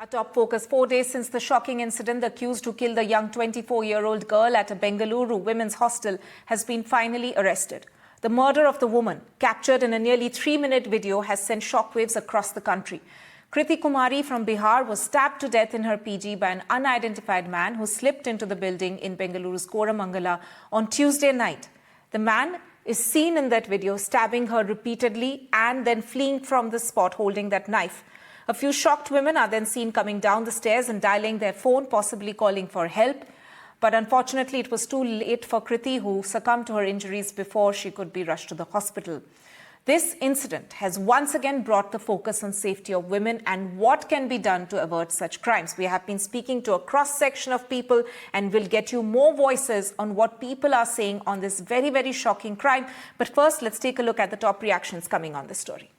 A top focus 4 days since the shocking incident, the accused who killed the young 24-year-old girl at a Bengaluru women's hostel has been finally arrested. The murder of the woman, captured in a nearly 3-minute video, has sent shockwaves across the country. Kriti Kumari from Bihar was stabbed to death in her PG by an unidentified man who slipped into the building in Bengaluru's Koramangala on Tuesday night. The man is seen in that video stabbing her repeatedly and then fleeing from the spot holding that knife. A few shocked women are then seen coming down the stairs and dialing their phone, possibly calling for help. But unfortunately, it was too late for Kriti, who succumbed to her injuries before she could be rushed to the hospital. This incident has once again brought the focus on safety of women and what can be done to avert such crimes. We have been speaking to a cross-section of people and will get you more voices on what people are saying on this very, very shocking crime. But first, let's take a look at the top reactions coming on this story.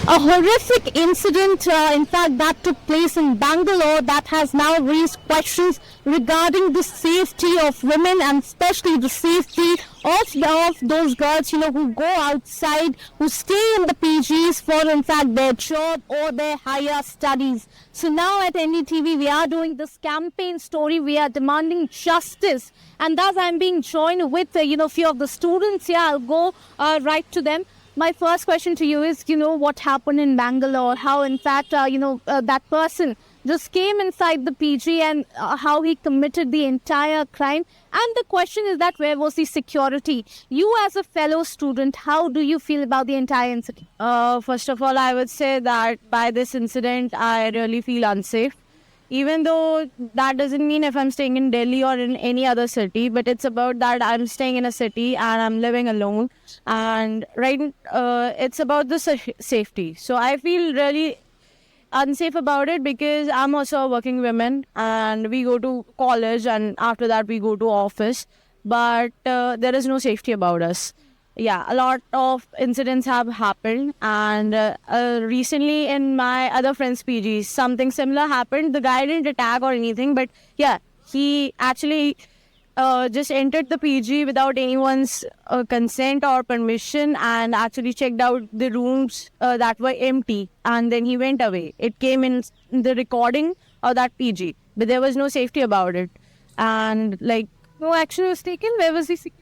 A horrific incident, in fact, that took place in Bangalore that has now raised questions regarding the safety of women and especially the safety of those girls, who go outside, who stay in the PGs for, in fact, their job or their higher studies. So now at NDTV, we are doing this campaign story. We are demanding justice. And thus, I'm being joined with, few of the students here. I'll go right to them. My first question to you is, what happened in Bangalore, how in fact, that person just came inside the PG and how he committed the entire crime. And the question is that where was the security? You as a fellow student, how do you feel about the entire incident? First of all, I would say that by this incident, I really feel unsafe. Even though that doesn't mean if I'm staying in Delhi or in any other city, but it's about that I'm staying in a city and I'm living alone. And it's about the safety. So I feel really unsafe about it because I'm also a working woman and we go to college and after that we go to office. But there is no safety about us. Yeah, a lot of incidents have happened and recently in my other friend's PG, something similar happened. The guy didn't attack or anything, but yeah, he actually just entered the PG without anyone's consent or permission and actually checked out the rooms that were empty and then he went away. It came in the recording of that PG, but there was no safety about it. And no action was taken. Where was the security?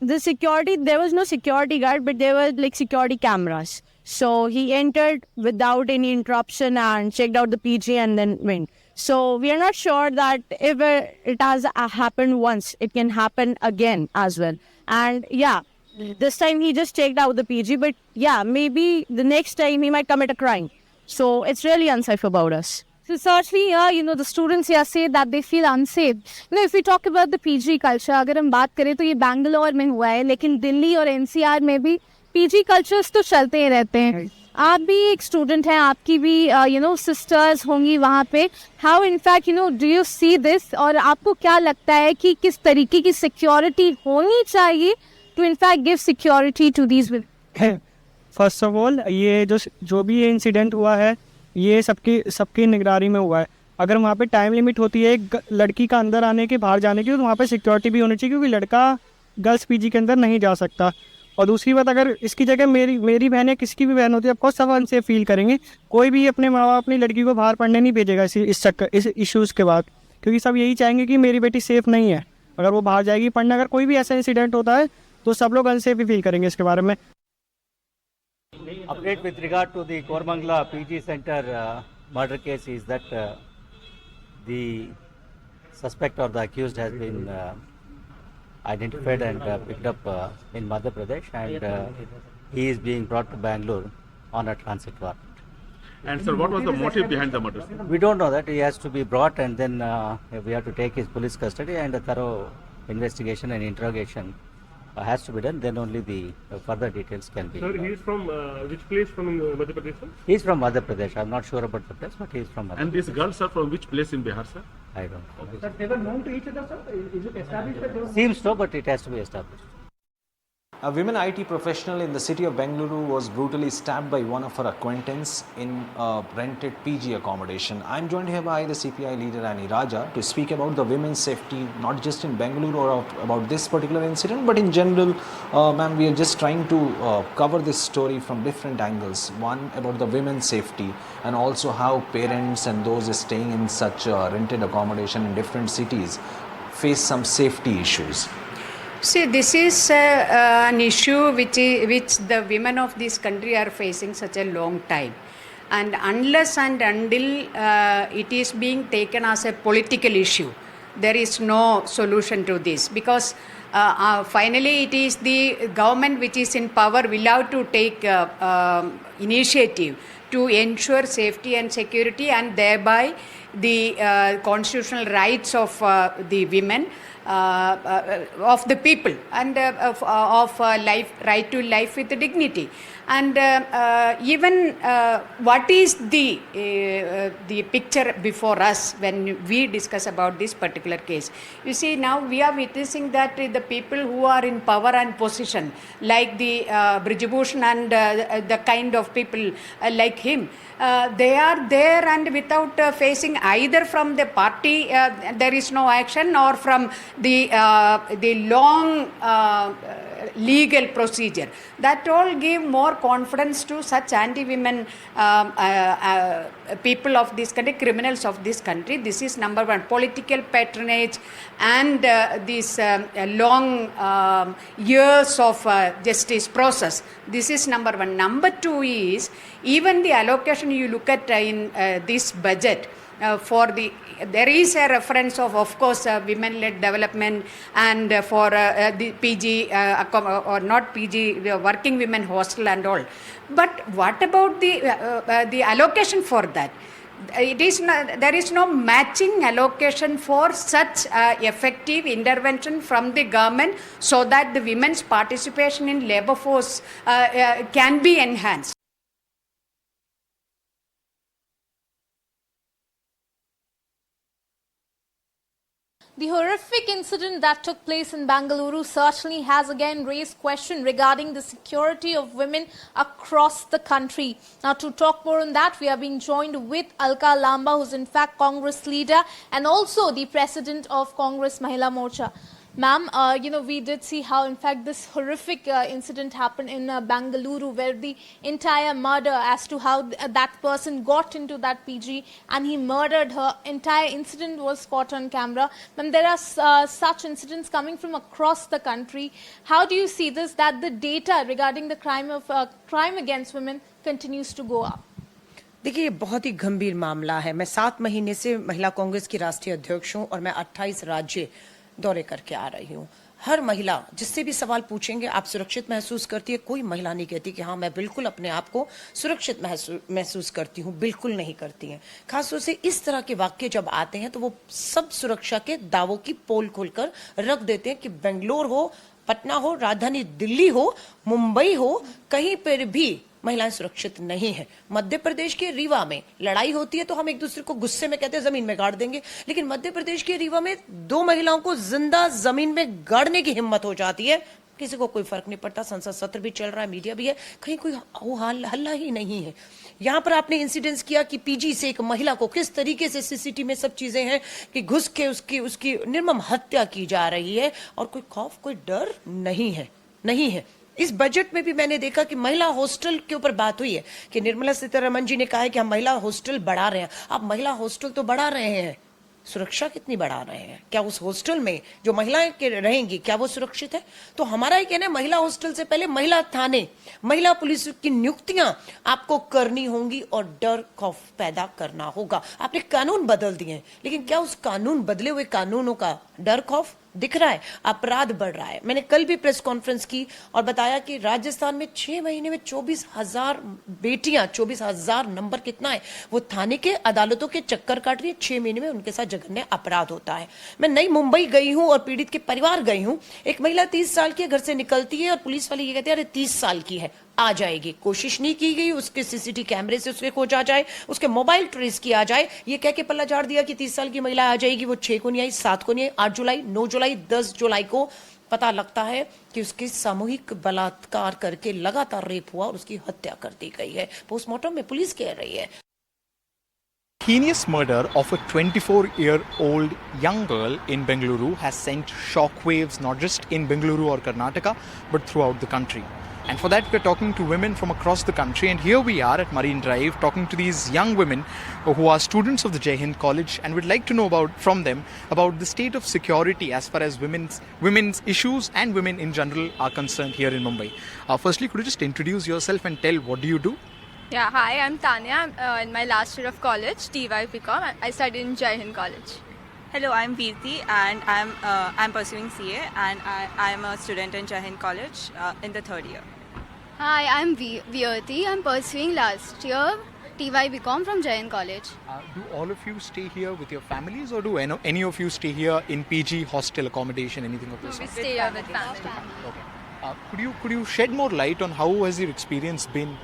The security, there was no security guard, but there were security cameras. So he entered without any interruption and checked out the PG and then went. So we are not sure that if it has happened once, it can happen again as well. And yeah, this time he just checked out the PG, but yeah, maybe the next time he might commit a crime. So it's really unsafe about us. So certainly, the students here say that they feel unsafe. If we talk about the PG culture, अगर हम बात करें तो ये बैंगलोर में हुआ है, लेकिन दिल्ली और NCR में भी PG cultures तो चलते ही रहते हैं. आप भी एक स्टूडेंट हैं, आपकी भी सिस्टर्स होंगी वहाँ पे. How in fact, do you see this? और आपको क्या लगता है कि किस तरीके की सिक्योरिटी होनी चाहिए to in fact give security to these women? First of all, ये जो भी ये इंसिडेंट हुआ है, ये सबकी निगरानी में हुआ है. अगर वहाँ पे टाइम लिमिट होती है एक लड़की का अंदर आने के बाहर जाने की, तो वहाँ पे सिक्योरिटी भी होनी चाहिए क्योंकि लड़का गर्ल्स पीजी के अंदर नहीं जा सकता. और दूसरी बात, अगर इसकी जगह मेरी बहन या किसकी भी बहन होती है, ऑफकोर्स सब अनसेफ फील करेंगे. कोई भी अपने माँ बाप अपनी लड़की को बाहर पढ़ने नहीं भेजेगा इस इश्यूज़ के बाद, क्योंकि सब यही चाहेंगे कि मेरी बेटी सेफ़ नहीं है. अगर वो बाहर जाएगी पढ़ने, अगर कोई भी ऐसा इंसिडेंट होता है तो सब लोग अनसेफ ही फील करेंगे इसके बारे में. Update with regard to the Koramangala PG Center murder case is that the suspect or the accused has been identified and picked up in Madhya Pradesh and he is being brought to Bangalore on a transit warrant. And sir, what was the motive behind the murder? We don't know that. He has to be brought and then we have to take his police custody and a thorough investigation and interrogation has to be done, then only the further details can be. Sir, he is from which place from Madhya Pradesh, sir? He is from Madhya Pradesh. I am not sure about the place, but he is from Madhya Pradesh. And these girls are from which place in Bihar, sir? I don't know. Sir, they were known to each other, sir? Is it established that they were... Seems so, but it has to be established. A women IT professional in the city of Bengaluru was brutally stabbed by one of her acquaintance in a rented PG accommodation. I'm joined here by the CPI leader Annie Raja to speak about the women's safety, not just in Bengaluru or about this particular incident, but in general. Ma'am, we are just trying to cover this story from different angles. One, about the women's safety, and also how parents and those staying in such rented accommodation in different cities face some safety issues. See, this is an issue which the women of this country are facing such a long time. And unless and until it is being taken as a political issue, there is no solution to this. Because finally it is the government which is in power will have to take initiative to ensure safety and security, and thereby the constitutional rights of the women, of the people, and of life, right to life with dignity. And even what is the picture before us when we discuss about this particular case? You see, now we are witnessing that the people who are in power and position, like the Brijbhushan and the kind of people like him, they are there, and without facing either from the party, there is no action, or from the long legal procedure. That all give more confidence to such anti-women people of this country, criminals of this country. This is number one. Political patronage and this long years of justice process. This is number one. Number two is, even the allocation you look at in this budget, there is a reference of course, women-led development, and for the PG or not PG, working women hostel and all. But what about the allocation for that? There is no matching allocation for such effective intervention from the government, so that the women's participation in labor force can be enhanced. The horrific incident that took place in Bengaluru certainly has again raised question regarding the security of women across the country. Now, to talk more on that, we are being joined with Alka Lamba, who's in fact Congress leader and also the president of Congress Mahila Morcha. Ma'am, we did see how, in fact, this horrific incident happened in Bengaluru, where the entire murder as to how that person got into that PG and he murdered her. Entire incident was caught on camera. Ma'am, there are such incidents coming from across the country. How do you see this, that the data regarding the crime against women continues to go up? देखिए, ये बहुत ही गंभीर मामला है. मैं 7 महीने से महिला कांग्रेस की राष्ट्रीय अध्यक्ष हूं और मैं 28 राज्य दौरे करके आ रही हूँ. हर महिला जिससे भी सवाल पूछेंगे, आप सुरक्षित महसूस करती है? कोई महिला नहीं कहती कि हाँ मैं बिल्कुल अपने आप को सुरक्षित महसूस करती हूँ. बिल्कुल नहीं करती हैं. खासतौर से इस तरह के वाक्य जब आते हैं तो वो सब सुरक्षा के दावों की पोल खोलकर रख देते हैं कि बेंगलोर हो, पटना हो, राजधानी दिल्ली हो, मुंबई हो, कहीं पर भी महिलाएं सुरक्षित नहीं है. मध्य प्रदेश के रीवा में लड़ाई होती है तो हम एक दूसरे को गुस्से में कहते हैं जमीन में गाड़ देंगे, लेकिन मध्य प्रदेश के रीवा में 2 महिलाओं को जिंदा जमीन में गाड़ने की हिम्मत हो जाती है. किसी को कोई फर्क नहीं पड़ता. संसद सत्र भी चल रहा है, मीडिया भी है, कहीं कोई हल्ला ही नहीं है. यहाँ पर आपने इंसिडेंस किया कि पीजी से एक महिला को किस तरीके से सीसीटीवी में सब चीजें हैं कि घुस के उसकी निर्मम हत्या की जा रही है और कोई खौफ, कोई डर नहीं है. इस बजट में भी मैंने देखा कि महिला हॉस्टल के ऊपर बात हुई है कि निर्मला सीतारमण जी ने कहा है कि हम महिला हॉस्टल बढ़ा रहे हैं. आप महिला हॉस्टल तो बढ़ा रहे हैं, सुरक्षा कितनी बढ़ा रहे हैं? क्या उस हॉस्टल में जो महिलाएं रहेंगी क्या वो सुरक्षित है? तो हमारा ये कहना है, महिला हॉस्टल से पहले महिला थाने, महिला पुलिस की नियुक्तियां आपको करनी होंगी और डर खौफ पैदा करना होगा. आपने कानून बदल दिए, लेकिन क्या उस कानून, बदले हुए कानूनों का डर खौफ दिख रहा है? अपराध बढ़ रहा है. मैंने कल भी प्रेस कॉन्फ्रेंस की और बताया कि राजस्थान में 6 महीने में 24,000 बेटियां, 24,000 नंबर कितना है, वो थाने के अदालतों के चक्कर काट रही है. 6 महीने में उनके साथ जघन्य अपराध होता है. मैं नई मुंबई गई हूं और पीड़ित के परिवार गई हूं. एक महिला 30 साल की घर से निकलती है और पुलिस वाले ये कहते हैं अरे 30 साल की है, आ जाएगी. कोशिश नहीं की गई उसके सीसीटीवी कैमरे से उसके खोजा जाए, उसके मोबाइल ट्रेस किया जाए. ये कह के पल्ला झाड़ दिया कि 30 साल की महिला आ जाएगी. वो 6 को नहीं आई, 7 को नहीं आई, 8 जुलाई, 9 जुलाई, 10 जुलाई को पता लगता है कि उसकी सामूहिक बलात्कार करके लगातार रेप हुआ और उसकी हत्या कर दी गई है। पोस्टमार्टम में पुलिस कह रही है। Heinous murder of a 24-year-old young girl in Bengaluru has sent shockwaves not just in Bengaluru or Karnataka but throughout the country. And for that we're talking to women from across the country, and here we are at Marine Drive talking to these young women who are students of the Jai Hind College, and we'd like to know from them about the state of security as far as women's issues and women in general are concerned here in Mumbai. Firstly, could you just introduce yourself and tell what do you do? Yeah, hi, I'm Tanya. I'm in my last year of college, TY BCom. I studied in Jai Hind College. Hello, I'm Veerti and I'm pursuing CA, and I'm a student in Jai Hind College in the third year. Hi, I'm Veerti. I'm pursuing last year TY BCom from Jai Hind College. Do all of you stay here with your families, or do any of you stay here in PG, hostel accommodation, anything of this We sort? stay here with family. Okay. Could you shed more light on how has your experience been,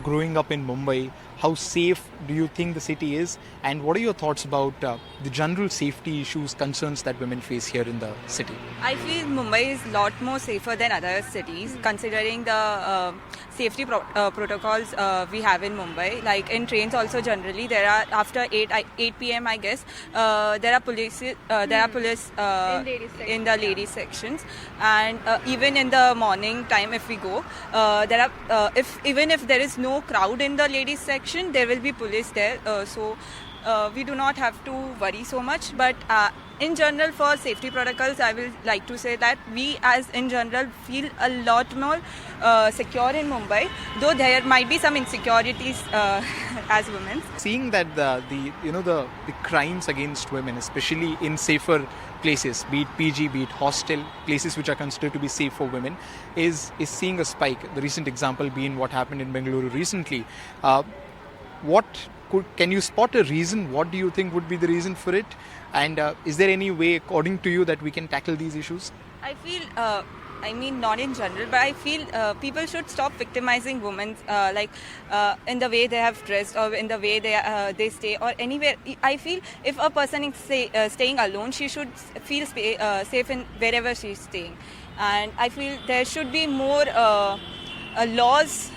growing up in Mumbai? How safe do you think the city is, and what are your thoughts about the general safety issues, concerns that women face here in the city? I feel Mumbai is a lot more safer than other cities, considering the safety protocols we have in Mumbai. Like in trains also, generally there are after 8 p.m. I guess there are police in the ladies sections, and even in the morning time if we go, there are even if there is no crowd in the ladies section, there will be police there, so we do not have to worry so much. But in general, for safety protocols, I will like to say that we as in general feel a lot more secure in Mumbai, though there might be some insecurities as women. Seeing that the crimes against women, especially in safer places, be it PG, be it hostel, places which are considered to be safe for women, is seeing a spike. The recent example being what happened in Bengaluru recently. Can you spot a reason? What do you think would be the reason for it? And is there any way, according to you, that we can tackle these issues? I feel, not in general, but I feel people should stop victimizing women, in the way they have dressed or in the way they stay or anywhere. I feel if a person is staying alone, she should feel safe in wherever she is staying. And I feel there should be more laws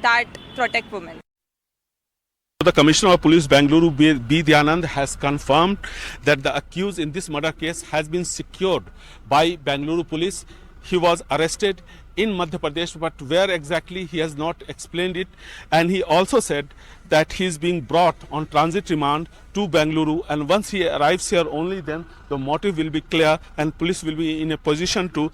that protect women. The Commissioner of Police Bengaluru, B. Dyanand, has confirmed that the accused in this murder case has been secured by Bengaluru police. He was arrested in Madhya Pradesh, but where exactly he has not explained it. And he also said that he is being brought on transit remand to Bengaluru, and once he arrives here, only then the motive will be clear and police will be in a position to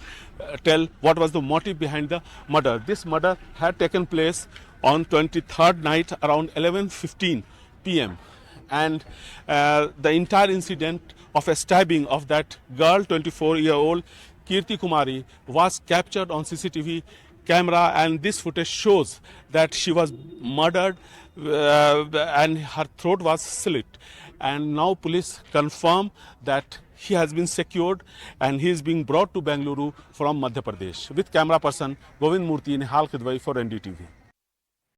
tell what was the motive behind the murder. This murder had taken place on 23rd night around 11:15 p.m. and the entire incident of a stabbing of that girl, 24-year-old Kirti Kumari, was captured on CCTV camera, and this footage shows that she was murdered and her throat was slit. And now police confirm that he has been secured and he is being brought to Bengaluru from Madhya Pradesh. With camera person Govind Murthy, Nihal Khidwai for NDTV.